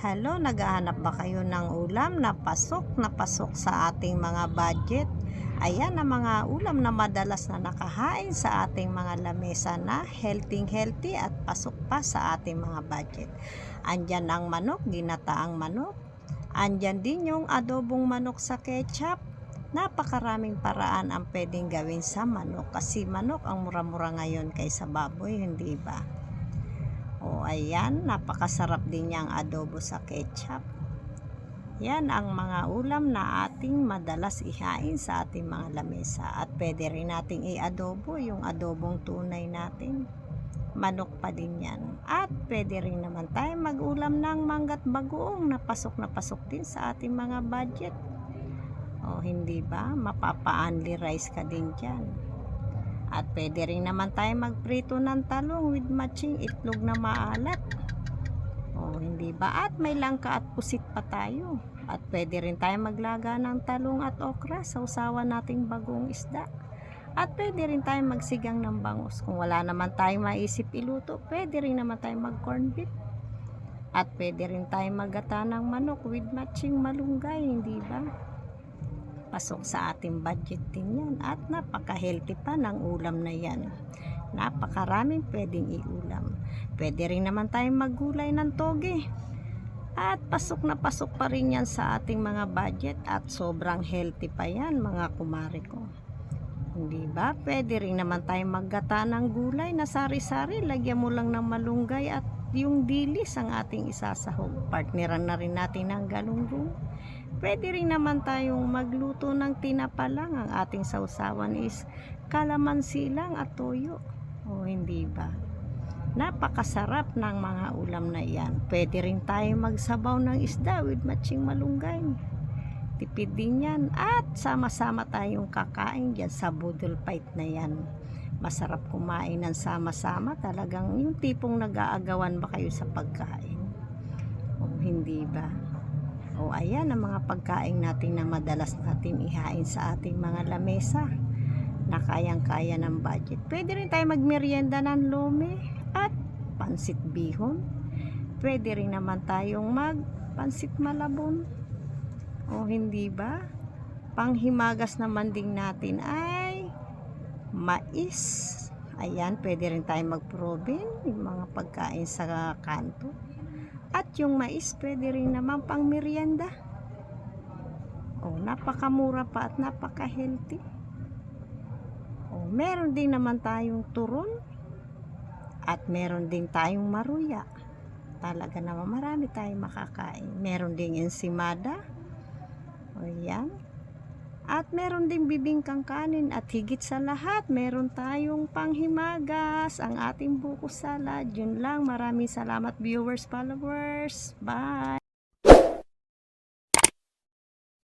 Hello, naghahanap ba kayo ng ulam na pasok sa ating mga budget? Ayan ang mga ulam na madalas na nakahain sa ating mga lamesa na healthy at pasok pa sa ating mga budget. Andyan ang manok, ginataang manok. Andyan din yung adobong manok sa ketchup. Napakaraming paraan ang pwedeng gawin sa manok kasi manok ang mura-mura ngayon kaysa baboy, hindi ba? O ayan, napakasarap din niyang adobo sa ketchup. Yan ang mga ulam na ating madalas ihain sa ating mga lamesa. At pwede rin nating i-adobo yung adobong tunay natin. Manok pa din yan. At pwede rin naman tayo mag-ulam ng manggat bagoong na pasok din sa ating mga budget. O hindi ba? Mapapa-only rice ka din dyan. At pwede rin naman tayo magprito ng talong with matching itlog na maalat. O hindi ba? At may langka at pusit pa tayo. At pwede rin tayo maglaga ng talong at okra sa usawa nating bagong isda. At pwede rin tayo magsigang ng bangus. Kung wala naman tayong maisip iluto, pwede rin naman tayo mag corn beef. At pwede rin tayo maggata ng manok with matching malunggay, hindi ba? Pasok sa ating budget din yan at napaka-healthy pa ng ulam na yan. Napakaraming pwedeng iulam. Pwede rin naman tayong maggulay ng toge. At pasok pa rin yan sa ating mga budget at sobrang healthy pa yan mga kumare ko. Hindi ba? Pwede rin naman tayong maggata ng gulay na sari-sari. Lagyan mo lang ng malunggay at yung dilis ang ating isasahog. Partneran na rin natin ng galunggong. Pwede rin naman tayong magluto ng tinapa lang. Ang ating sausawan is kalamansi lang at toyo. O hindi ba? Napakasarap ng mga ulam na yan. Pwede rin tayong magsabaw ng isda with matching malunggay. Tipid din yan. At sama-sama tayong kakain dyan sa budol fight na yan. Masarap kumain ng sama-sama. Talagang yung tipong nag-aagawan ba kayo sa pagkain? O hindi ba? O ayan ang mga pagkain natin na madalas natin ihain sa ating mga lamesa na kayang-kaya ng budget. Pwede rin tayo magmerienda ng lome at pansit bihon. Pwede rin naman tayong magpansit malabon. O hindi ba? Panghimagas naman din natin ay mais. Ayan, pwede rin tayong magproben yung mga pagkain sa kanto. At yung mais, pwede rin naman pang merienda. O, napakamura pa at napaka-healthy. O, meron din naman tayong turon. At meron din tayong maruya. Talaga naman marami tayong makakain. Meron ding ensimada. O, yan. At meron ding bibingkang kanin. At higit sa lahat, meron tayong panghimagas, ang ating buko salad. Yun lang. Maraming salamat viewers, followers. Bye!